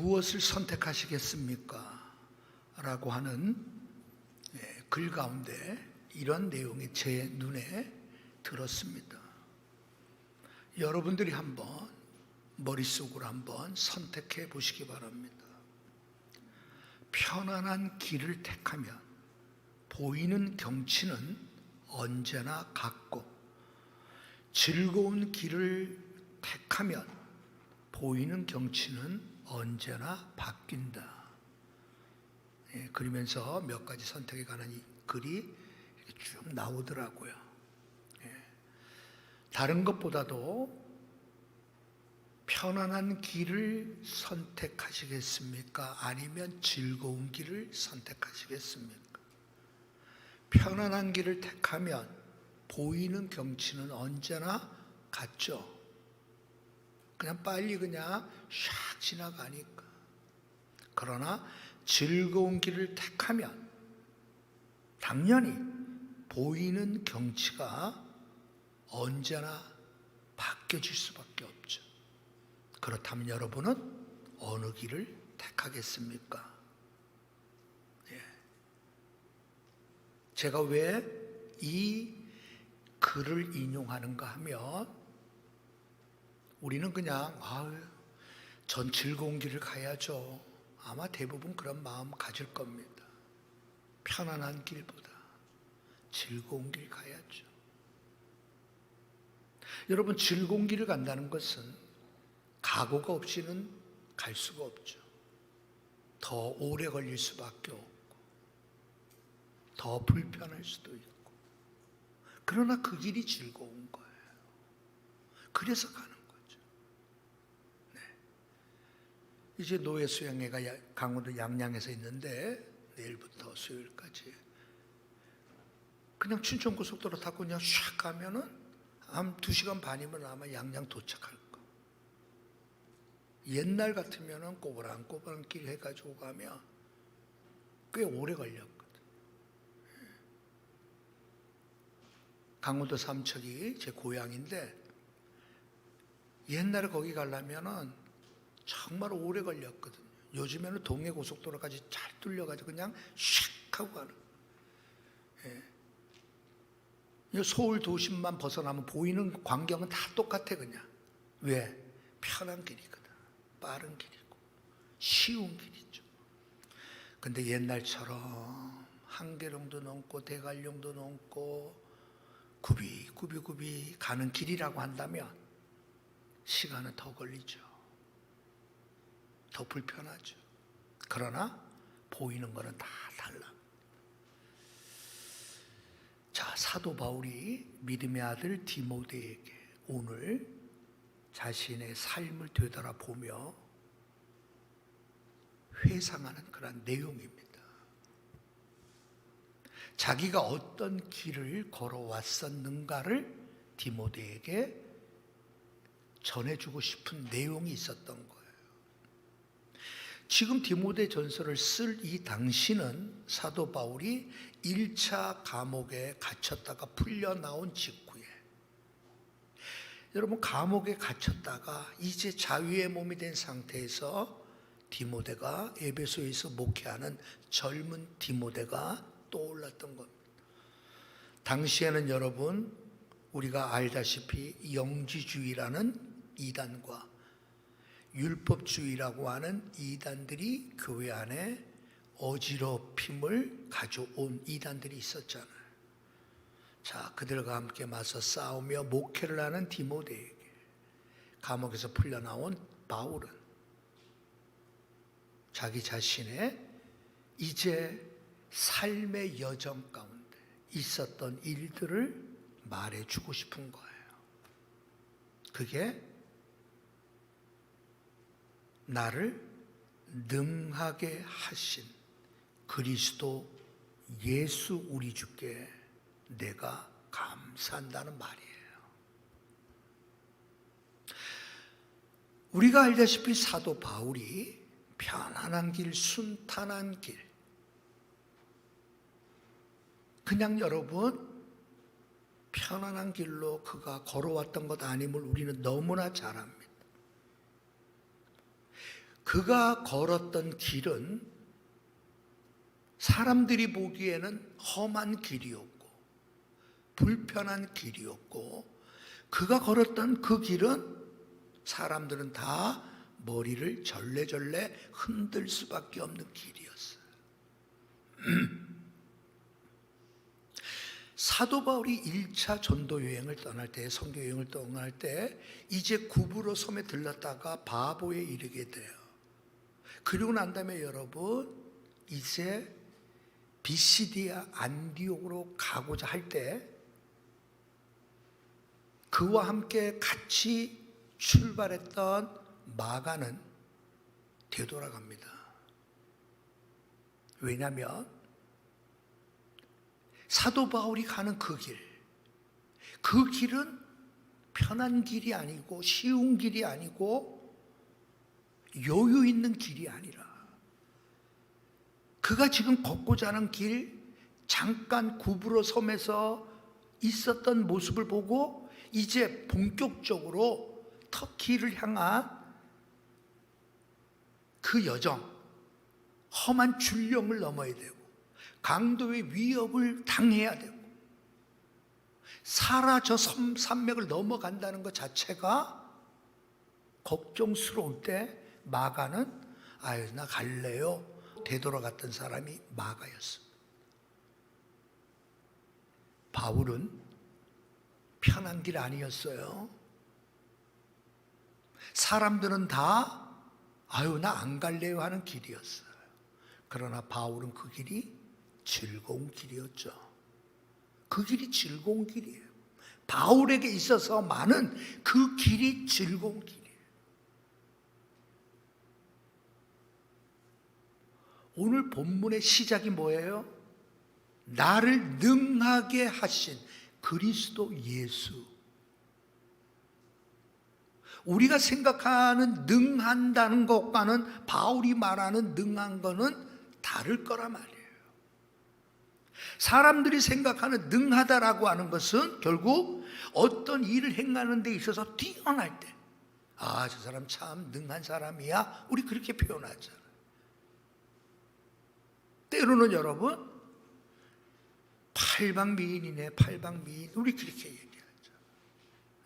무엇을 선택하시겠습니까? 라고 하는 글 가운데 이런 내용이 제 눈에 들었습니다. 여러분들이 한번 머릿속으로 한번 선택해 보시기 바랍니다. 편안한 길을 택하면 보이는 경치는 언제나 같고, 즐거운 길을 택하면 보이는 경치는 언제나 바뀐다. 그러면서 몇 가지 선택에 관한 이 글이 이렇게 쭉 나오더라고요. 다른 것보다도 편안한 길을 선택하시겠습니까? 아니면 즐거운 길을 선택하시겠습니까? 편안한 길을 택하면 보이는 경치는 언제나 같죠. 그냥 빨리 그냥 샥 지나가니까. 그러나 즐거운 길을 택하면 당연히 보이는 경치가 언제나 바뀌어질 수밖에 없죠. 그렇다면 여러분은 어느 길을 택하겠습니까? 제가 왜 이 글을 인용하는가 하면, 우리는 그냥 전 즐거운 길을 가야죠. 아마 대부분 그런 마음 가질 겁니다. 편안한 길보다 즐거운 길 가야죠. 여러분, 즐거운 길을 간다는 것은 각오가 없이는 갈 수가 없죠. 더 오래 걸릴 수밖에 없고, 더 불편할 수도 있고, 그러나 그 길이 즐거운 거예요. 그래서 가는 거죠. 이제 노예 수양회가 강원도 양양에서 있는데, 내일부터 수요일까지 그냥 춘천고속도로 타고 그냥 샥 가면은 한 2시간 반이면 아마 양양 도착할 거. 옛날 같으면은 꼬부랑꼬부랑 길 해가지고 가면 꽤 오래 걸렸거든. 강원도 삼척이 제 고향인데, 옛날에 거기 가려면은 정말 오래 걸렸거든요. 요즘에는 동해고속도로까지 잘 뚫려가지고 그냥 샥 하고 가는. 서울 도심만 벗어나면 보이는 광경은 다 똑같아 그냥. 왜? 편한 길이거든. 빠른 길이고 쉬운 길이죠. 근데 옛날처럼 한계령도 넘고 대관령도 넘고 굽이 가는 길이라고 한다면 시간은 더 걸리죠. 더 불편하죠. 그러나 보이는 거는 다 달라. 자, 사도 바울이 믿음의 아들 디모데에게 오늘 자신의 삶을 되돌아보며 회상하는 그런 내용입니다. 자기가 어떤 길을 걸어왔었는가를 디모데에게 전해주고 싶은 내용이 있었던 거예요. 지금 디모데 전서를 쓸 이 당시는 사도 바울이 1차 감옥에 갇혔다가 풀려나온 직후에, 여러분, 감옥에 갇혔다가 이제 자유의 몸이 된 상태에서 디모데가 에베소에서 목회하는 젊은 디모데가 떠올랐던 겁니다. 당시에는 여러분, 우리가 알다시피 영지주의라는 이단과 율법주의라고 하는 이단들이 교회 안에 어지럽힘을 가져온 이단들이 있었잖아요. 자, 그들과 함께 맞서 싸우며 목회를 하는 디모데에게 감옥에서 풀려나온 바울은 자기 자신의 이제 삶의 여정 가운데 있었던 일들을 말해주고 싶은 거예요. 그게 나를 능하게 하신 그리스도 예수 우리 주께 내가 감사한다는 말이에요. 우리가 알다시피 사도 바울이 편안한 길, 순탄한 길, 그냥 여러분 편안한 길로 그가 걸어왔던 것 아님을 우리는 너무나 잘 압니다. 그가 걸었던 길은 사람들이 보기에는 험한 길이었고 불편한 길이었고, 그가 걸었던 그 길은 사람들은 다 머리를 절레절레 흔들 수밖에 없는 길이었어요. 사도 바울이 1차 전도 여행을 떠날 때, 선교 여행을 떠날 때 이제 구브로 섬에 들렀다가 바보에 이르게 돼요. 그리고 난 다음에 여러분, 이제 비시디아 안디옥으로 가고자 할 때 그와 함께 같이 출발했던 마가는 되돌아갑니다. 왜냐하면 사도 바울이 가는 그 길은 편한 길이 아니고 쉬운 길이 아니고 여유 있는 길이 아니라, 그가 지금 걷고자 하는 길, 잠깐 구브로 섬에서 있었던 모습을 보고 이제 본격적으로 터키를 향한 그 여정, 험한 줄령을 넘어야 되고 강도의 위협을 당해야 되고 사라 저 산맥을 넘어간다는 것 자체가 걱정스러울 때 마가는 아유 나 갈래요 되돌아갔던 사람이 마가였습니다. 바울은 편한 길 아니었어요. 사람들은 다 아유 나 안 갈래요 하는 길이었어요. 그러나 바울은 그 길이 즐거운 길이었죠. 그 길이 즐거운 길이에요. 바울에게 있어서만은 그 길이 즐거운 길이에요. 오늘 본문의 시작이 뭐예요? 나를 능하게 하신 그리스도 예수. 우리가 생각하는 능한다는 것과는 바울이 말하는 능한 거는 다를 거란 말이에요. 사람들이 생각하는 능하다라고 하는 것은 결국 어떤 일을 행하는 데 있어서 뛰어날 때, 아, 저 사람 참 능한 사람이야, 우리 그렇게 표현하잖아요. 때로는 여러분 팔방미인이네, 팔방미인, 우리 그렇게 얘기하죠.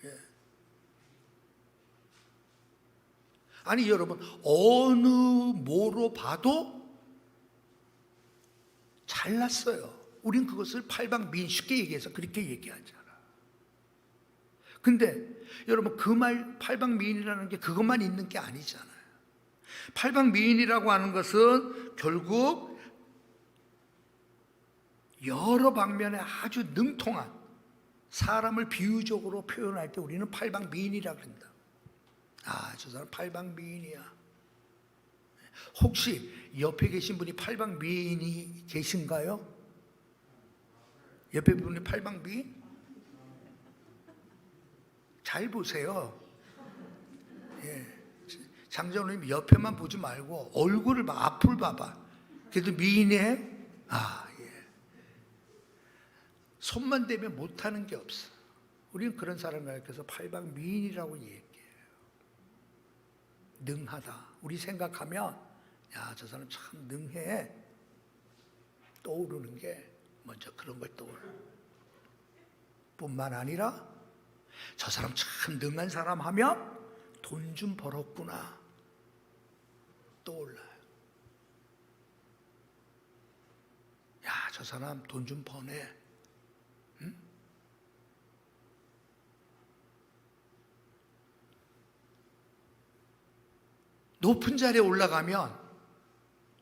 예. 아니 여러분, 어느 뭐로 봐도 잘났어요. 우린 그것을 팔방미인, 쉽게 얘기해서 그렇게 얘기하잖아. 근데 여러분 그 말 팔방미인이라는 게 그것만 있는 게 아니잖아요. 팔방미인이라고 하는 것은 결국 여러 방면에 아주 능통한 사람을 비유적으로 표현할 때 우리는 팔방미인이라고 그런다. 아, 저 사람 팔방미인이야. 혹시 옆에 계신 분이 팔방미인이 계신가요? 옆에 분이 팔방미인? 잘 보세요. 예. 장전우님 옆에만 보지 말고 얼굴을 봐, 앞을 봐봐. 그래도 미인이에요? 아, 예. 손만 대면 못하는 게 없어. 우리는 그런 사람을 가르쳐서 팔방미인이라고 얘기해요. 능하다. 우리 생각하면 야, 저 사람 참 능해. 떠오르는 게 먼저 그런 걸 떠올려. 뿐만 아니라 저 사람 참 능한 사람 하면 돈 좀 벌었구나 떠올라요. 야, 저 사람 돈 좀 버네. 응? 높은 자리에 올라가면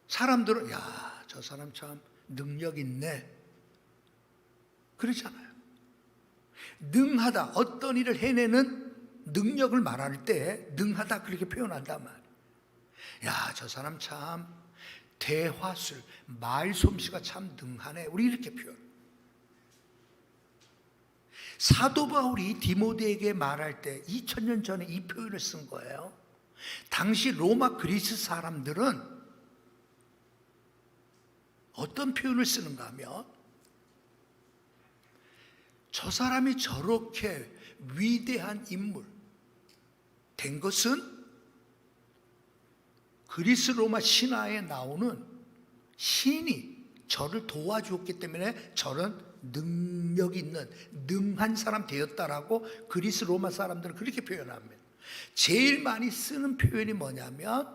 사람들은 야, 저 사람 참 능력 있네 그러잖아요. 능하다, 어떤 일을 해내는 능력을 말할 때 능하다 그렇게 표현한단 말이에요. 야, 저 사람 참 대화술, 말솜씨가 참 능하네, 우리 이렇게 표현. 사도 바울이 디모데에게 말할 때 2000년 전에 이 표현을 쓴 거예요. 당시 로마 그리스 사람들은 어떤 표현을 쓰는가 하면 저 사람이 저렇게 위대한 인물 된 것은 그리스 로마 신화에 나오는 신이 저를 도와주었기 때문에 저는 능력 있는 능한 사람 되었다라고 그리스 로마 사람들은 그렇게 표현합니다. 제일 많이 쓰는 표현이 뭐냐면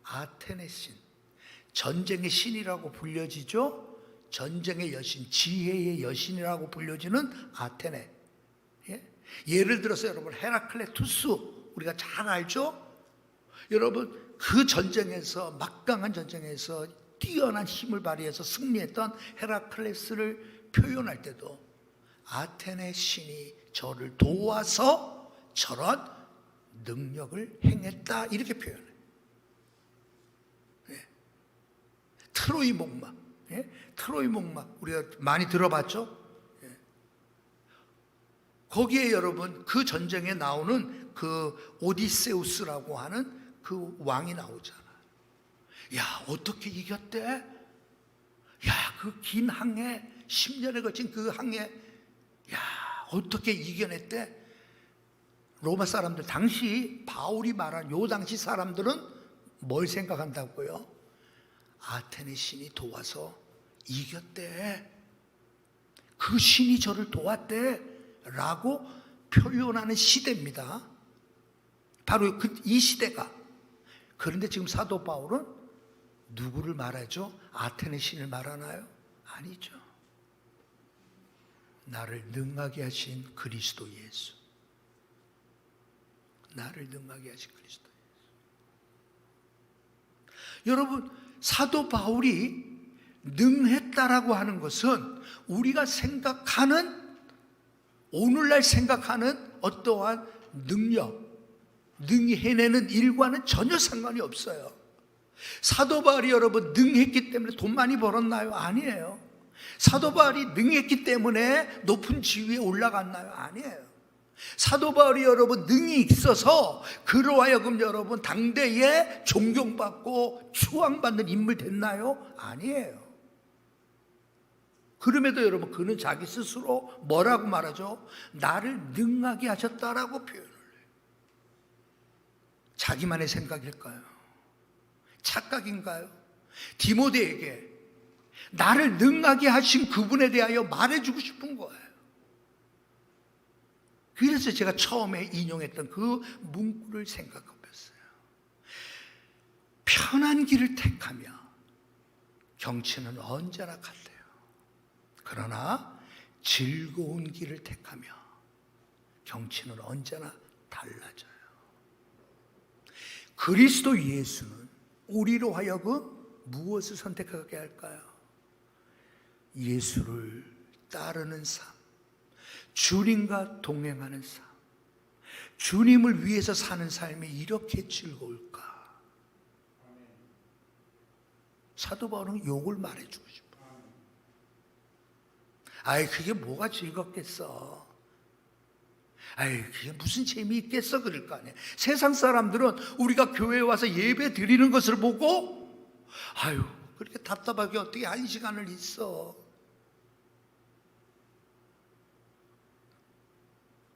아테네 신, 전쟁의 신이라고 불려지죠. 전쟁의 여신, 지혜의 여신이라고 불려지는 아테네. 예를 들어서 여러분 헤라클레투스 우리가 잘 알죠? 여러분 그 전쟁에서 막강한 전쟁에서 뛰어난 힘을 발휘해서 승리했던 헤라클레스를 표현할 때도 아테네 신이 저를 도와서 저런 능력을 행했다 이렇게 표현해요. 트로이 목막, 트로이 목막 우리가 많이 들어봤죠? 거기에 여러분 그 전쟁에 나오는 그 오디세우스라고 하는 그 왕이 나오잖아. 야, 어떻게 이겼대? 야, 그 긴 항해, 10년에 걸친 그 항해, 야, 어떻게 이겨냈대? 로마 사람들, 당시 바울이 말한 요 당시 사람들은 뭘 생각한다고요? 아테네 신이 도와서 이겼대. 그 신이 저를 도왔대. 라고 표현하는 시대입니다. 바로 이 시대가. 그런데 지금 사도 바울은 누구를 말하죠? 아테네 신을 말하나요? 아니죠. 나를 능하게 하신 그리스도 예수. 나를 능하게 하신 그리스도 예수. 여러분, 사도 바울이 능했다라고 하는 것은 우리가 생각하는, 오늘날 생각하는 어떠한 능력, 능히 해내는 일과는 전혀 상관이 없어요. 사도 바울이 여러분 능했기 때문에 돈 많이 벌었나요? 아니에요. 사도 바울이 능했기 때문에 높은 지위에 올라갔나요? 아니에요. 사도 바울이 여러분 능이 있어서 그로 하여금 여러분 당대에 존경받고 추앙받는 인물 됐나요? 아니에요. 그럼에도 여러분 그는 자기 스스로 뭐라고 말하죠? 나를 능하게 하셨다라고 표현을 해요. 자기만의 생각일까요? 착각인가요? 디모데에게 나를 능하게 하신 그분에 대하여 말해주고 싶은 거예요. 그래서 제가 처음에 인용했던 그 문구를 생각해봤어요. 편한 길을 택하며 경치는 언제나 같아요. 그러나 즐거운 길을 택하며 경치는 언제나 달라져요. 그리스도 예수는 우리로 하여금 무엇을 선택하게 할까요? 예수를 따르는 삶, 주님과 동행하는 삶, 주님을 위해서 사는 삶이 이렇게 즐거울까? 사도 바울은 요걸 말해주고 싶어요. 아이, 그게 뭐가 즐겁겠어? 아이, 그게 무슨 재미있겠어? 그럴 거 아니에요. 세상 사람들은 우리가 교회에 와서 예배 드리는 것을 보고 아유, 그렇게 답답하게 어떻게 한 시간을 있어?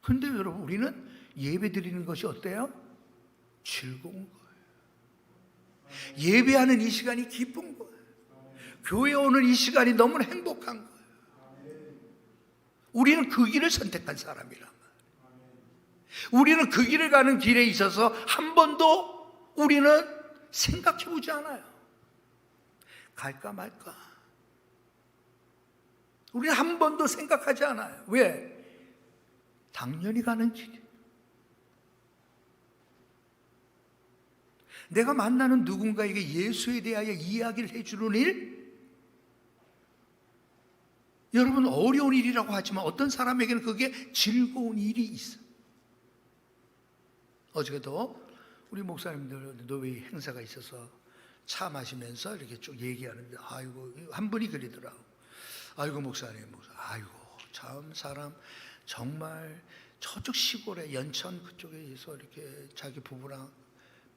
근데 여러분, 우리는 예배 드리는 것이 어때요? 즐거운 거예요. 예배하는 이 시간이 기쁜 거예요. 교회 오는 이 시간이 너무나 행복한 거예요. 우리는 그 길을 선택한 사람이란 말이에요. 우리는 그 길을 가는 길에 있어서 한 번도 우리는 생각해 보지 않아요. 갈까 말까. 우리는 한 번도 생각하지 않아요. 왜? 당연히 가는 길이에요. 내가 만나는 누군가에게 예수에 대하여 이야기를 해주는 일, 여러분 어려운 일이라고 하지만 어떤 사람에게는 그게 즐거운 일이 있어요. 어저께도 우리 목사님들 노웨이 행사가 있어서 차 마시면서 이렇게 쭉 얘기하는데, 아이고, 한 분이 그러더라고. 아이고 목사님, 아이고 참 사람 정말 저쪽 시골에 연천 그쪽에서 이렇게 자기 부부랑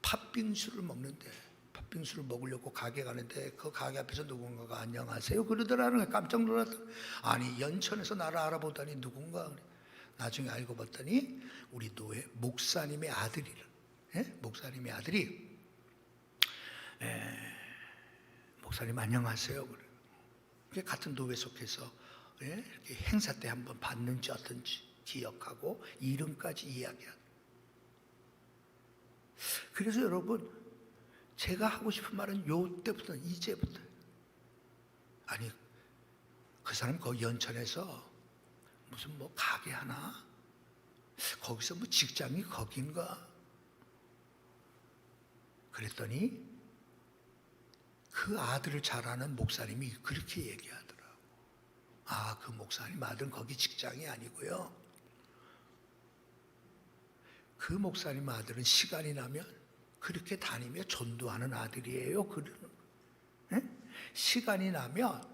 팥빙수를 먹는데, 팥빙수를 먹으려고 가게 가는데 그 가게 앞에서 누군가가 안녕하세요 그러더라는 거예요. 깜짝 놀랐다. 아니, 연천에서 나를 알아보다니 누군가. 나중에 알고 봤더니 우리 노회 목사님의 아들이라. 목사님의 아들이 목사님 안녕하세요. 그래. 같은 노회 속해서 이렇게 행사 때 한번 봤는지 어떤지 기억하고 이름까지 이야기하고. 그래서 여러분, 제가 하고 싶은 말은 요때부터, 이제부터. 아니, 그 사람 거기 연천에서 무슨 뭐 가게 하나? 거기서 뭐 직장이 거긴가? 그랬더니 그 아들을 잘 아는 목사님이 그렇게 얘기하더라고. 아, 그 목사님 아들은 거기 직장이 아니고요. 그 목사님 아들은 시간이 나면 그렇게 다니며 전도하는 아들이에요. 시간이 나면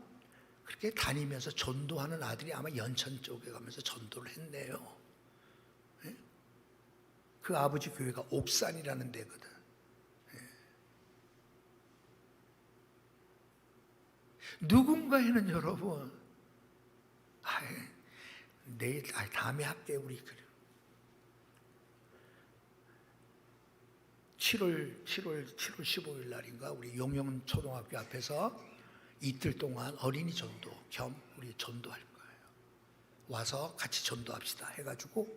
그렇게 다니면서 전도하는 아들이 아마 연천 쪽에 가면서 전도를 했네요. 그 아버지 교회가 옥산이라는 데거든. 누군가에는 여러분, 내일, 다음에 할게, 우리. 7월 15일 날인가 우리 용영 초등학교 앞에서 이틀 동안 어린이 전도 겸 우리 전도할 거예요. 와서 같이 전도합시다 해가지고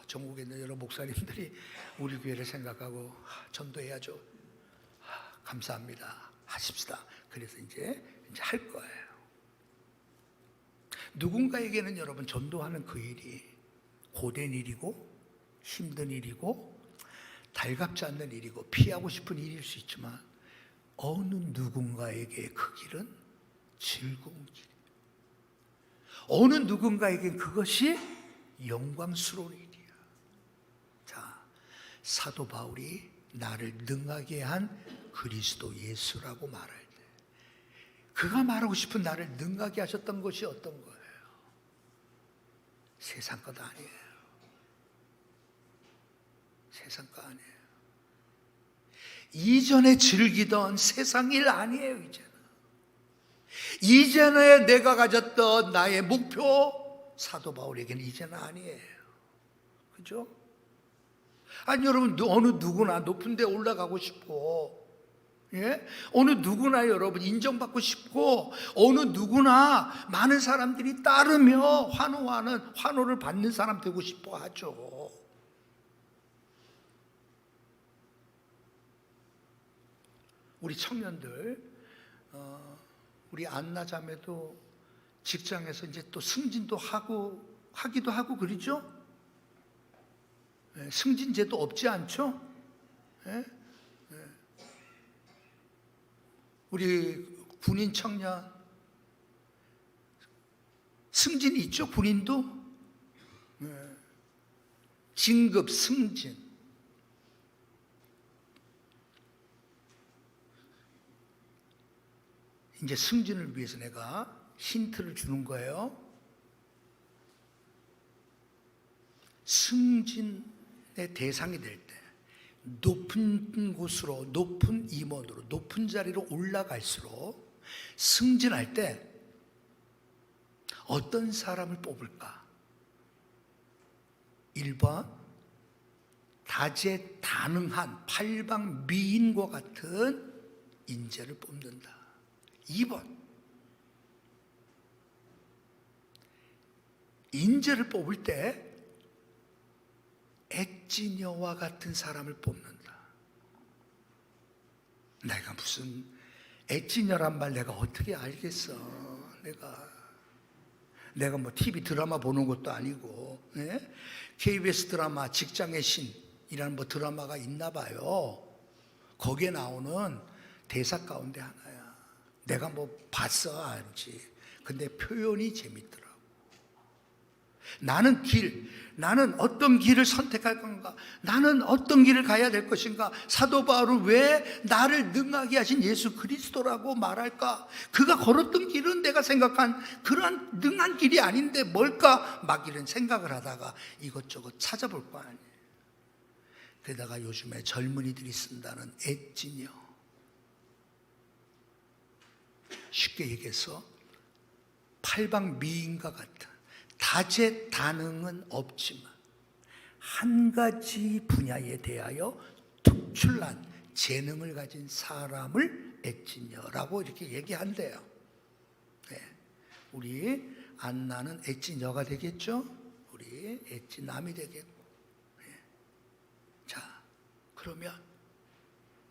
전국에 있는 여러 목사님들이 우리 교회를 생각하고 전도해야죠. 감사합니다. 하십시다. 그래서 이제 할 거예요. 누군가에게는 여러분 전도하는 그 일이 고된 일이고 힘든 일이고 달갑지 않는 일이고 피하고 싶은 일일 수 있지만 어느 누군가에게 그 길은 즐거운 길이에요. 어느 누군가에게 그것이 영광스러운 일이야. 자, 사도 바울이 나를 능하게 한 그리스도 예수라고 말할 때 그가 말하고 싶은 나를 능하게 하셨던 것이 어떤 거예요? 세상 것 아니에요. 세상 거 아니에요. 이전에 즐기던 세상 일 아니에요. 이전에 내가 가졌던 나의 목표, 사도 바울에게는 이제는 아니에요. 그죠? 아니 여러분, 어느 누구나 높은 데 올라가고 싶고, 어느 누구나 여러분 인정받고 싶고, 어느 누구나 많은 사람들이 따르며 환호를 받는 사람 되고 싶어 하죠. 우리 청년들, 우리 안나 자매도 직장에서 이제 또 승진도 하기도 하고 그러죠? 승진제도 없지 않죠? 우리 군인 청년 승진이 있죠? 군인도 진급 승진. 이제 승진을 위해서 내가 힌트를 주는 거예요. 승진의 대상이 될 때 높은 곳으로, 높은 임원으로, 높은 자리로 올라갈수록 승진할 때 어떤 사람을 뽑을까? 1번 다재다능한 팔방미인과 같은 인재를 뽑는다. 2번 인재를 뽑을 때 엣지녀와 같은 사람을 뽑는다. 내가 무슨 엣지녀란 말 내가 어떻게 알겠어? 내가 뭐 TV 드라마 보는 것도 아니고, KBS 드라마 직장의 신이라는 뭐 드라마가 있나 봐요. 거기에 나오는 대사 가운데 하나야. 내가 뭐 봤어 알지. 근데 표현이 재밌더라고. 나는 어떤 길을 선택할 건가? 나는 어떤 길을 가야 될 것인가? 사도 바울은 왜 나를 능하게 하신 예수 그리스도라고 말할까? 그가 걸었던 길은 내가 생각한 그런 능한 길이 아닌데 뭘까? 막 이런 생각을 하다가 이것저것 찾아볼 거 아니에요. 게다가 요즘에 젊은이들이 쓴다는 엣지녀, 쉽게 얘기해서 팔방미인과 같은 다재다능은 없지만 한 가지 분야에 대하여 특출난 재능을 가진 사람을 애찐여라고 이렇게 얘기한대요. 네. 우리 안나는 애찐여가 되겠죠? 우리 애찐남이 되겠고. 네. 자, 그러면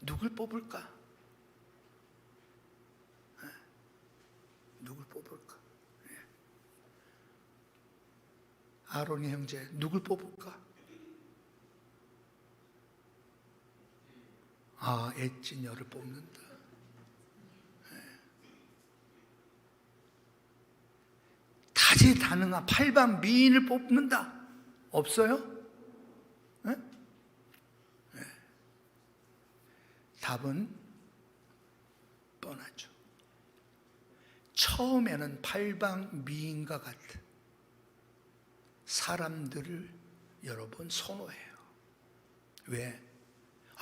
누굴 뽑을까? 네. 누굴 뽑을까? 네. 아론의 형제 누굴 뽑을까? 아, 애찐여를 뽑는다. 다재다능한 팔방미인을 뽑는다. 없어요? 네? 네. 답은 뻔하죠. 처음에는 팔방미인과 같은 사람들을 여러분 선호해요. 왜?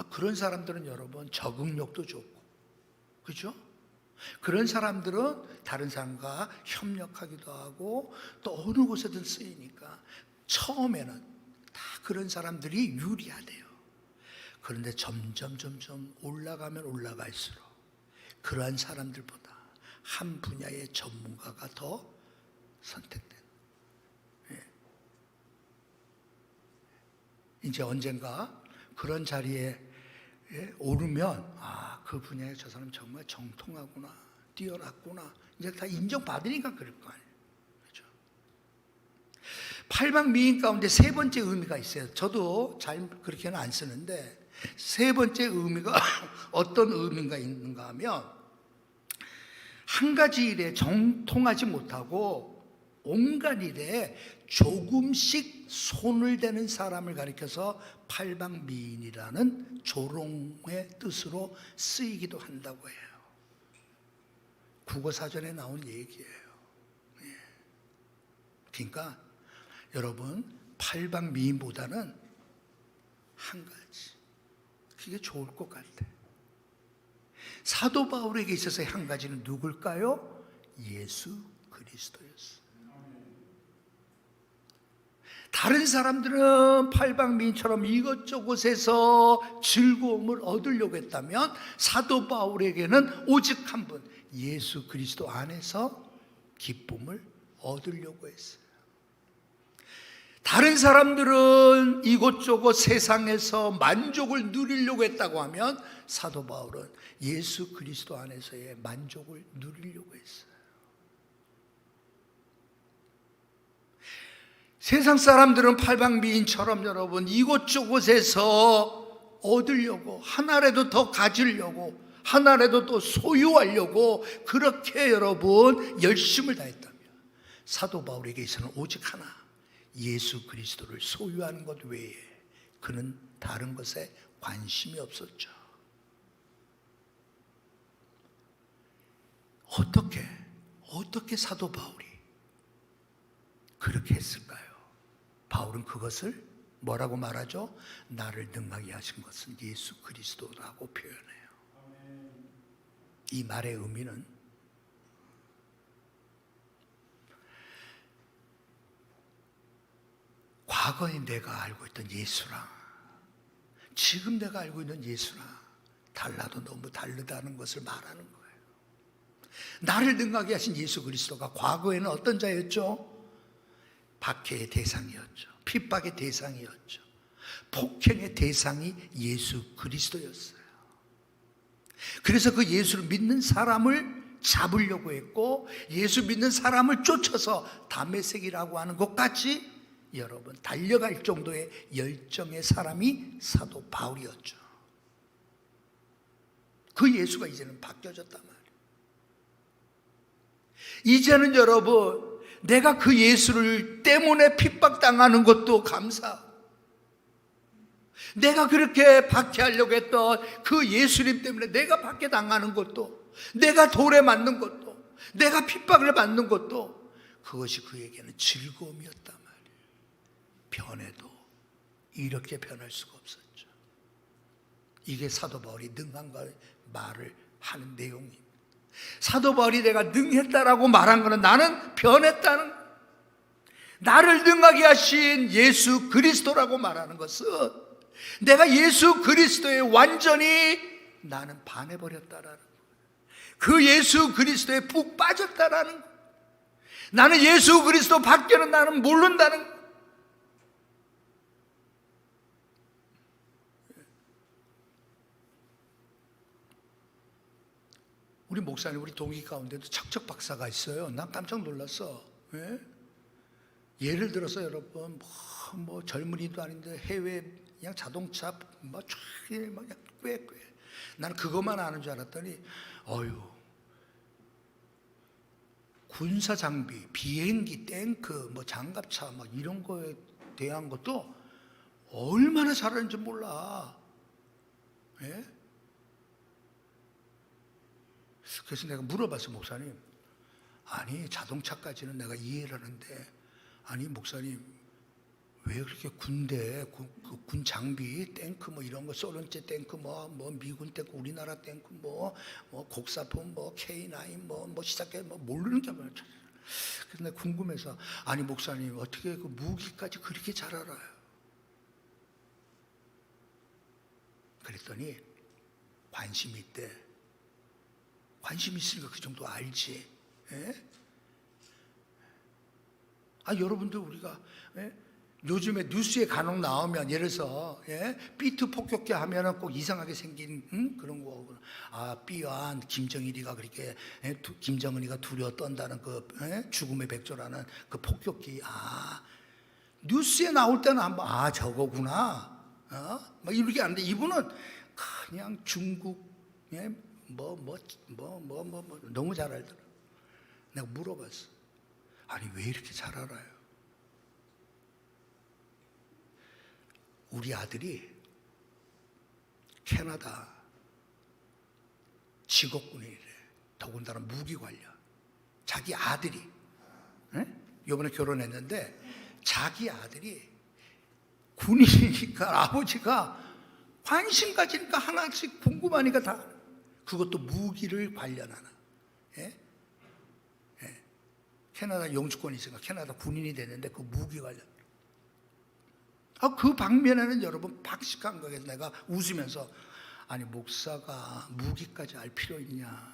그런 사람들은 여러분 적응력도 좋고, 그죠? 그런 사람들은 다른 사람과 협력하기도 하고 또 어느 곳에든 쓰이니까 처음에는 다 그런 사람들이 유리하대요. 그런데 점점 올라가면 올라갈수록 그러한 사람들보다 한 분야의 전문가가 더 선택된다. 이제 언젠가 그런 자리에 오르면 그 분야에 저 사람 정말 정통하구나, 뛰어났구나, 이제 다 인정받으니까 그럴 거 아니에요. 그렇죠? 팔방미인 가운데 세 번째 의미가 있어요. 저도 잘 그렇게는 안 쓰는데 세 번째 의미가 어떤 의미가 있는가 하면, 한 가지 일에 정통하지 못하고 온갖 일에 조금씩 손을 대는 사람을 가리켜서 팔방미인이라는 조롱의 뜻으로 쓰이기도 한다고 해요. 국어사전에 나온 얘기예요. 그러니까 여러분, 팔방미인보다는 한 가지, 그게 좋을 것 같아. 사도 바울에게 있어서의 한 가지는 누굴까요? 예수 그리스도였어요. 다른 사람들은 팔방미인처럼 이것저것에서 즐거움을 얻으려고 했다면 사도 바울에게는 오직 한 분, 예수 그리스도 안에서 기쁨을 얻으려고 했어요. 다른 사람들은 이곳저곳 세상에서 만족을 누리려고 했다고 하면 사도 바울은 예수 그리스도 안에서의 만족을 누리려고 했어요. 세상 사람들은 팔방미인처럼 여러분 이곳저곳에서 얻으려고, 하나라도 더 가지려고, 하나라도 더 소유하려고 그렇게 여러분 열심을 다했다면, 사도 바울에게 있어서는 오직 하나, 예수 그리스도를 소유하는 것 외에 그는 다른 것에 관심이 없었죠. 어떻게 사도 바울이 그렇게 했을까요? 바울은 그것을 뭐라고 말하죠? 나를 능하게 하신 것은 예수 그리스도라고 표현해요. 이 말의 의미는 과거에 내가 알고 있던 예수랑 지금 내가 알고 있는 예수랑 달라도 너무 다르다는 것을 말하는 거예요. 나를 능하게 하신 예수 그리스도가 과거에는 어떤 자였죠? 박해의 대상이었죠. 핍박의 대상이었죠. 폭행의 대상이 예수 그리스도였어요. 그래서 그 예수를 믿는 사람을 잡으려고 했고, 예수 믿는 사람을 쫓아서 다메섹이라고 하는 곳까지 여러분 달려갈 정도의 열정의 사람이 사도 바울이었죠. 그 예수가 이제는 바뀌어졌단 말이에요. 이제는 여러분, 내가 그 예수를 때문에 핍박당하는 것도 감사하고, 내가 그렇게 박해하려고 했던 그 예수님 때문에 내가 박해당하는 것도, 내가 돌에 맞는 것도, 내가 핍박을 받는 것도, 그것이 그에게는 즐거움이었단 말이에요. 변해도 이렇게 변할 수가 없었죠. 이게 사도 바울이 능한가 말을 하는 내용입니다. 사도 바울이 내가 능했다라고 말한 것은 나는 변했다는, 나를 능하게 하신 예수 그리스도라고 말하는 것은 내가 예수 그리스도에 완전히 나는 반해버렸다라는 거예요. 그 예수 그리스도에 푹 빠졌다라는 거예요. 나는 예수 그리스도 밖에는 나는 모른다는 거예요. 우리 목사님, 우리 동기 가운데도 척척 박사가 있어요. 난 깜짝 놀랐어. 예? 예를 들어서 여러분, 뭐 젊은이도 아닌데 해외 그냥 자동차 뭐 그냥 꽤 나는 그것만 아는 줄 알았더니 군사 장비, 비행기, 탱크, 뭐 장갑차 막 이런 거에 대한 것도 얼마나 잘하는지 몰라. 예? 그래서 내가 물어봤어, 목사님. 아니, 자동차까지는 내가 이해를 하는데, 아니, 목사님, 왜 그렇게 군대, 군 장비, 탱크 뭐 이런 거, 소련제 탱크, 뭐 미군 탱크, 우리나라 탱크, 뭐 곡사폰, 뭐 K9, 뭐 시작해, 뭐 모르는 게 많아. 그래서 내가 궁금해서, 아니, 목사님, 어떻게 그 무기까지 그렇게 잘 알아요? 그랬더니, 관심이 있대. 관심 있으니까 그 정도 알지. 예? 여러분들 우리가 요즘에 뉴스에 간혹 나오면 예를 들어서 B2 폭격기 하면은 꼭 이상하게 생긴 그런 거. B와 김정일이가 그렇게 김정은이가 두려워 떤다는 그 죽음의 백조라는 그 폭격기. 뉴스에 나올 때는 한번 저거구나. 막 이렇게 하는데 이분은 그냥 중국 너무 잘 알더라. 내가 물어봤어. 아니, 왜 이렇게 잘 알아요? 우리 아들이 캐나다 직업군이래. 더군다나 무기 관련. 자기 아들이 이번에 결혼했는데 자기 아들이 군인이니까 아버지가 관심 가지니까 하나씩 궁금하니까 다, 그것도 무기를 관련하는. 캐나다 영주권이 있으니까 캐나다 군인이 됐는데 그 무기 관련. 그 방면에는 여러분 박식한 거예요. 내가 웃으면서, 아니, 목사가 무기까지 알 필요 있냐?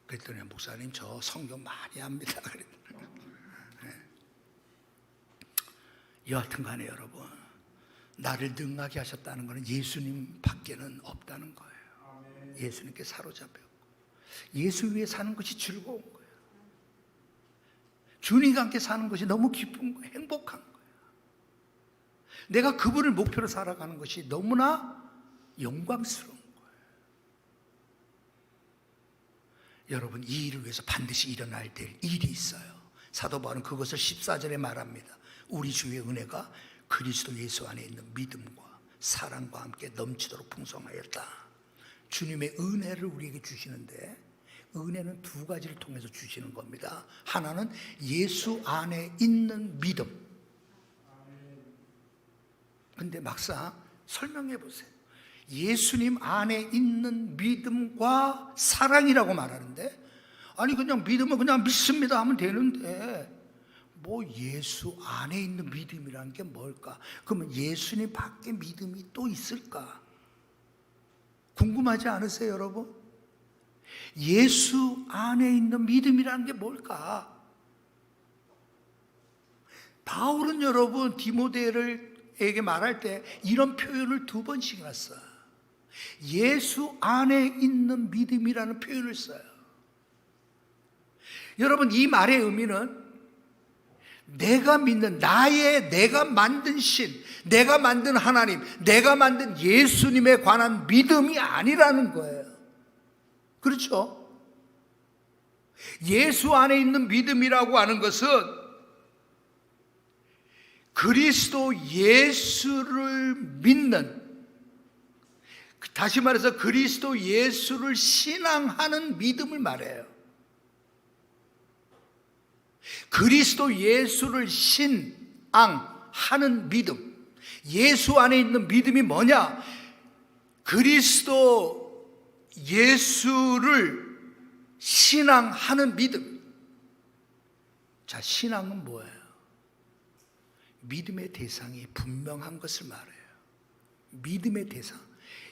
그랬더니, 목사님 저 성경 많이 합니다. 그랬더니. 여하튼 간에 여러분, 나를 능하게 하셨다는 것은 예수님 밖에는 없다는 거예요. 예수님께 사로잡혔고 예수 위에 사는 것이 즐거운 거예요. 주님과 함께 사는 것이 너무 기쁜 거예요. 행복한 거예요. 내가 그분을 목표로 살아가는 것이 너무나 영광스러운 거예요. 여러분, 이 일을 위해서 반드시 일어나야 될 일이 있어요. 사도 바울은 그것을 14절에 말합니다. 우리 주의 은혜가 그리스도 예수 안에 있는 믿음과 사랑과 함께 넘치도록 풍성하였다. 주님의 은혜를 우리에게 주시는데, 은혜는 두 가지를 통해서 주시는 겁니다. 하나는 예수 안에 있는 믿음. 근데 막상 설명해 보세요. 예수님 안에 있는 믿음과 사랑이라고 말하는데, 아니 그냥 믿음은 그냥 믿습니다 하면 되는데, 뭐 예수 안에 있는 믿음이라는 게 뭘까? 그러면 예수님 밖에 믿음이 또 있을까? 궁금하지 않으세요, 여러분? 예수 안에 있는 믿음이라는 게 뭘까? 바울은 여러분 디모데에게 말할 때 이런 표현을 2번씩이나 써요. 예수 안에 있는 믿음이라는 표현을 써요. 여러분, 이 말의 의미는 내가 믿는 내가 만든 신, 내가 만든 하나님, 내가 만든 예수님에 관한 믿음이 아니라는 거예요. 그렇죠? 예수 안에 있는 믿음이라고 하는 것은 그리스도 예수를 믿는, 다시 말해서 그리스도 예수를 신앙하는 믿음을 말해요. 그리스도 예수를 신앙하는 믿음. 예수 안에 있는 믿음이 뭐냐? 그리스도 예수를 신앙하는 믿음. 자, 신앙은 뭐예요? 믿음의 대상이 분명한 것을 말해요. 믿음의 대상.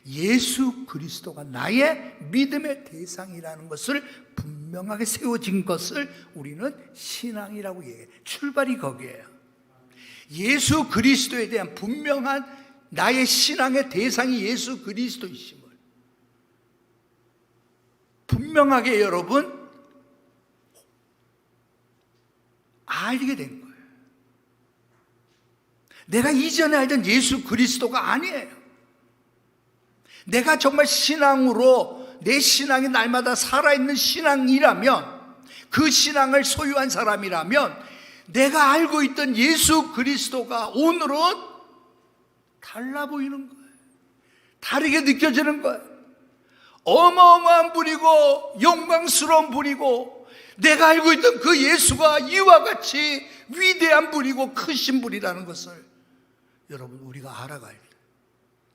예수 그리스도가 나의 믿음의 대상이라는 것을 분명하게 세워진 것을 우리는 신앙이라고 얘기해요. 출발이 거기에요. 예수 그리스도에 대한 분명한 나의 신앙의 대상이 예수 그리스도이심을 분명하게 여러분 알게 된 거예요. 내가 이전에 알던 예수 그리스도가 아니에요. 내가 정말 신앙으로 내 신앙이 날마다 살아있는 신앙이라면, 그 신앙을 소유한 사람이라면 내가 알고 있던 예수 그리스도가 오늘은 달라 보이는 거예요. 다르게 느껴지는 거예요. 어마어마한 분이고 영광스러운 분이고 내가 알고 있던 그 예수가 이와 같이 위대한 분이고 크신 분이라는 것을 여러분 우리가 알아갈 때,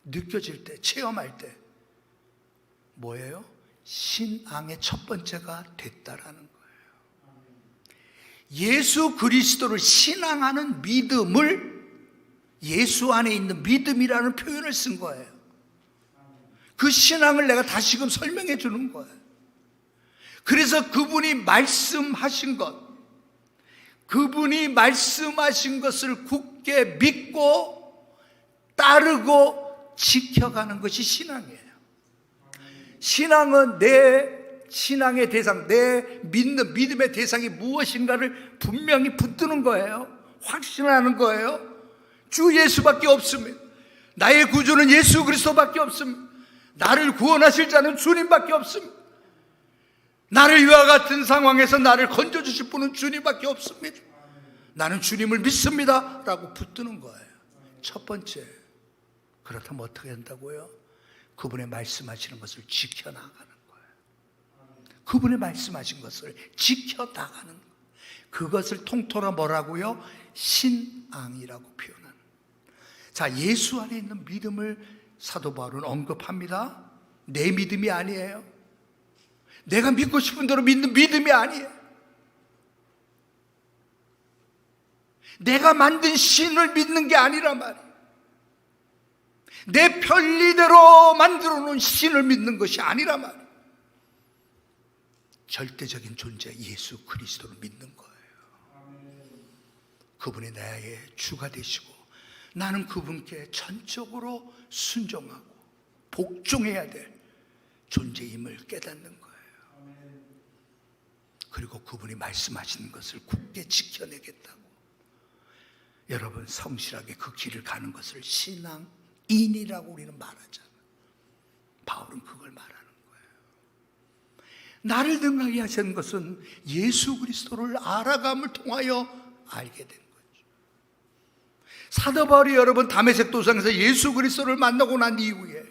느껴질 때, 체험할 때 뭐예요? 신앙의 첫 번째가 됐다라는 거예요. 예수 그리스도를 신앙하는 믿음을 예수 안에 있는 믿음이라는 표현을 쓴 거예요. 그 신앙을 내가 다시금 설명해 주는 거예요. 그래서 그분이 말씀하신 것, 그분이 말씀하신 것을 굳게 믿고 따르고 지켜가는 것이 신앙이에요. 신앙은 내 신앙의 대상, 내 믿는 믿음의 대상이 무엇인가를 분명히 붙드는 거예요. 확신하는 거예요. 주 예수밖에 없습니다. 나의 구주는 예수 그리스도밖에 없습니다. 나를 구원하실 자는 주님밖에 없습니다. 나를 이와 같은 상황에서 나를 건져주실 분은 주님밖에 없습니다. 나는 주님을 믿습니다 라고 붙드는 거예요. 첫 번째. 그렇다면 어떻게 한다고요? 그분의 말씀하시는 것을 지켜나가는 거예요. 그분의 말씀하신 것을 지켜나가는 거예요. 그것을 통틀어 뭐라고요? 신앙이라고 표현하는 거예요. 자, 예수 안에 있는 믿음을 사도 바울은 언급합니다. 내 믿음이 아니에요. 내가 믿고 싶은 대로 믿는 믿음이 아니에요. 내가 만든 신을 믿는 게 아니란 말이에요. 내 편리대로 만들어 놓은 신을 믿는 것이 아니란 말이에요. 절대적인 존재 예수 그리스도를 믿는 거예요. 그분이 나의 주가 되시고 나는 그분께 전적으로 순종하고 복종해야 될 존재임을 깨닫는 거예요. 그리고 그분이 말씀하시는 것을 굳게 지켜내겠다고. 여러분, 성실하게 그 길을 가는 것을 신앙인이라고 우리는 말하잖아요. 바울은 그걸 말하는 거예요. 나를 등하게 하신 것은 예수 그리스도를 알아감을 통하여 알게 된 거죠. 사도 바울이 여러분 다메섹 도상에서 예수 그리스도를 만나고 난 이후에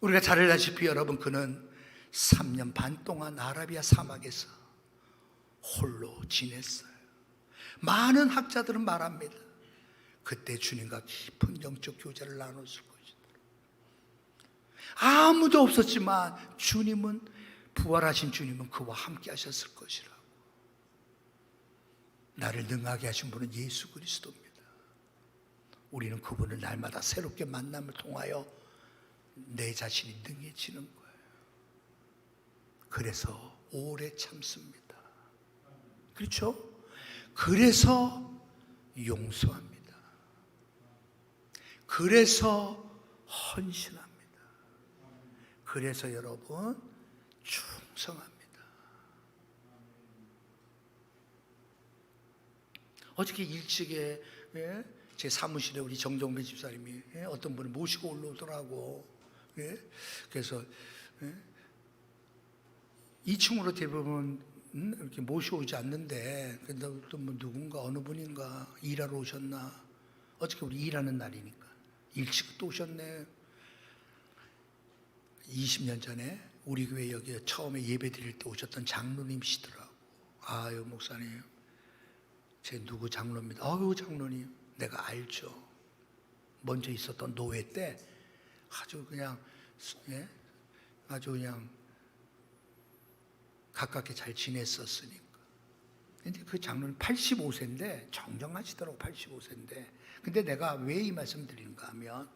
우리가 잘 알다시피 여러분 그는 3년 반 동안 아라비아 사막에서 홀로 지냈어요. 많은 학자들은 말합니다. 그때 주님과 깊은 영적 교제를 나눴을 것이다. 아무도 없었지만 주님은, 부활하신 주님은 그와 함께 하셨을 것이라고. 나를 능하게 하신 분은 예수 그리스도입니다. 우리는 그분을 날마다 새롭게 만남을 통하여 내 자신이 능해지는 거예요. 그래서 오래 참습니다. 그렇죠? 그래서 용서합니다. 그래서 헌신합니다. 그래서 여러분 충성합니다. 어저께 일찍에 제 사무실에 우리 정정배 집사님이 어떤 분을 모시고 올라오더라고. 그래서 2층으로 대부분 이렇게 모셔오지 않는데, 근데 또 뭐 누군가 어느 분인가 일하러 오셨나. 어저께 우리 일하는 날이니까 일찍 또 오셨네. 20년 전에 우리 교회 여기 처음에 예배 드릴 때 오셨던 장로님이시더라고. 아유 목사님, 제 누구 장로입니다. 아유 장로님, 내가 알죠. 먼저 있었던 노회 때 아주 그냥 아주 그냥 가깝게 잘 지냈었으니까. 근데 그 장로는 85세인데 정정하시더라고. 85세인데 근데 내가 왜 이 말씀 드리는가 하면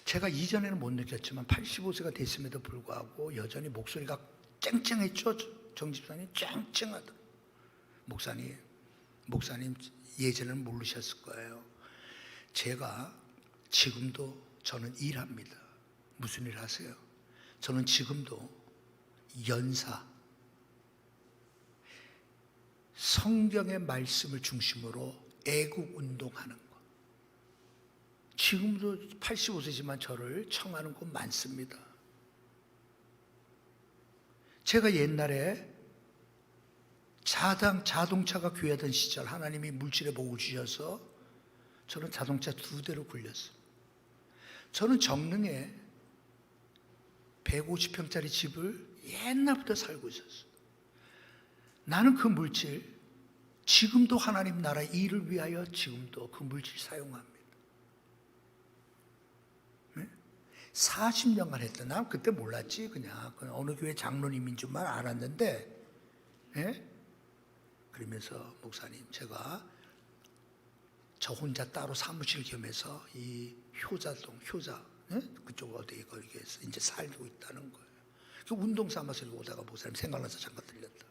제가 이전에는 못 느꼈지만 85세가 됐음에도 불구하고 여전히 목소리가 쨍쨍했죠. 정 집사님 쨍쨍하다. 목사님 예전에는 모르셨을 거예요. 제가 지금도 저는 일합니다. 무슨 일 하세요? 저는 지금도 연사, 성경의 말씀을 중심으로 애국 운동하는 거. 지금도 85세지만 저를 청하는 곳 많습니다. 제가 옛날에 자동차가 귀하던 시절 하나님이 물질의 복을 주셔서 저는 자동차 2대로 굴렸어요. 저는 정릉에 150평짜리 집을 옛날부터 살고 있었어요. 나는 그 물질, 지금도 하나님 나라 일을 위하여 지금도 그 물질 사용합니다. 40년간 했던, 난 그때 몰랐지. 그냥 어느 교회 장로님인 줄만 알았는데, 그러면서 목사님, 제가 저 혼자 따로 사무실 겸해서 이 효자동, 그쪽 어디에 거기에서 이제 살고 있다는 거예요. 그 운동 삼아서 오다가 목사님 생각나서 잠깐 들렸다.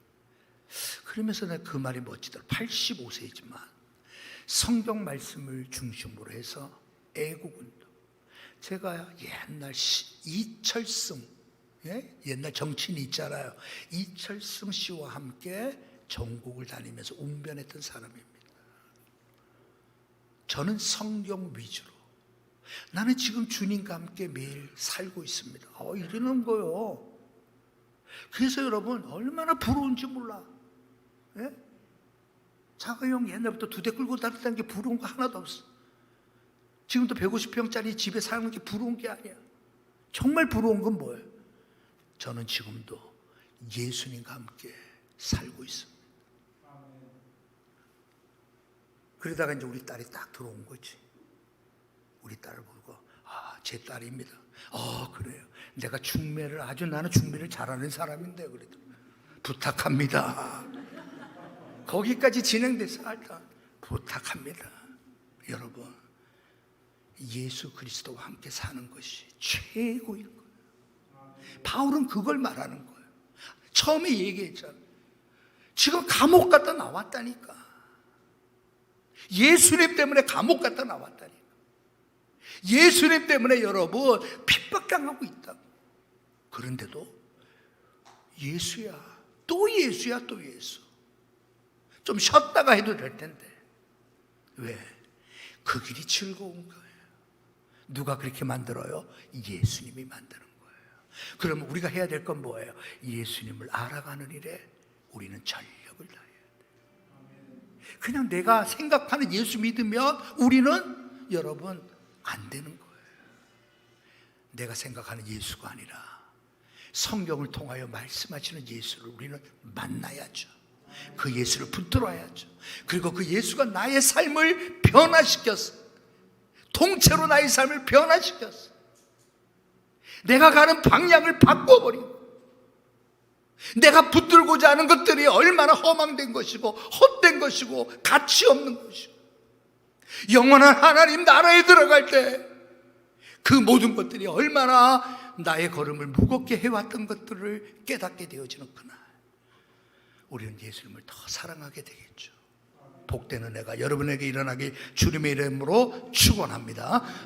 그러면서 내가 그 말이 멋지더라. 85세이지만 성경 말씀을 중심으로 해서 애국운동. 제가 옛날 이철승, 옛날 정치인 있잖아요. 이철승 씨와 함께 전국을 다니면서 웅변했던 사람입니다. 저는 성경 위주로. 나는 지금 주님과 함께 매일 살고 있습니다. 이러는 거요. 그래서 여러분 얼마나 부러운지 몰라. 자가용 옛날부터 2대 끌고 다녔다는 게 부러운 거 하나도 없어. 지금도 150평짜리 집에 사는 게 부러운 게 아니야. 정말 부러운 건 뭐예요? 저는 지금도 예수님과 함께 살고 있습니다. 그러다가 이제 우리 딸이 딱 들어온 거지. 우리 딸을 보고, 제 딸입니다. 그래요. 내가 나는 중매를 잘하는 사람인데, 그래도 부탁합니다. 거기까지 진행돼서 일단 부탁합니다. 여러분, 예수 그리스도와 함께 사는 것이 최고인 거예요. 바울은 그걸 말하는 거예요. 처음에 얘기했잖아. 지금 감옥 갔다 나왔다니까. 예수님 때문에 감옥 갔다 나왔다니까. 예수님 때문에 여러분 핍박당하고 있다고. 그런데도 예수야, 또 예수야, 또 예수. 좀 쉬었다가 해도 될 텐데. 왜? 그 길이 즐거운 거예요. 누가 그렇게 만들어요? 예수님이 만드는 거예요. 그러면 우리가 해야 될 건 뭐예요? 예수님을 알아가는 일에 우리는 전력을 다해야 돼요. 그냥 내가 생각하는 예수 믿으면 우리는 여러분 안 되는 거예요. 내가 생각하는 예수가 아니라 성경을 통하여 말씀하시는 예수를 우리는 만나야죠. 그 예수를 붙들어야죠. 그리고 그 예수가 나의 삶을 변화시켰어. 통째로 나의 삶을 변화시켰어. 내가 가는 방향을 바꿔버리고, 내가 붙들고자 하는 것들이 얼마나 허망된 것이고 헛된 것이고 가치 없는 것이고, 영원한 하나님 나라에 들어갈 때 그 모든 것들이 얼마나 나의 걸음을 무겁게 해왔던 것들을 깨닫게 되어지는 그날, 우리는 예수님을 더 사랑하게 되겠죠. 복된 은혜가 여러분에게 일어나기 주님의 이름으로 축원합니다.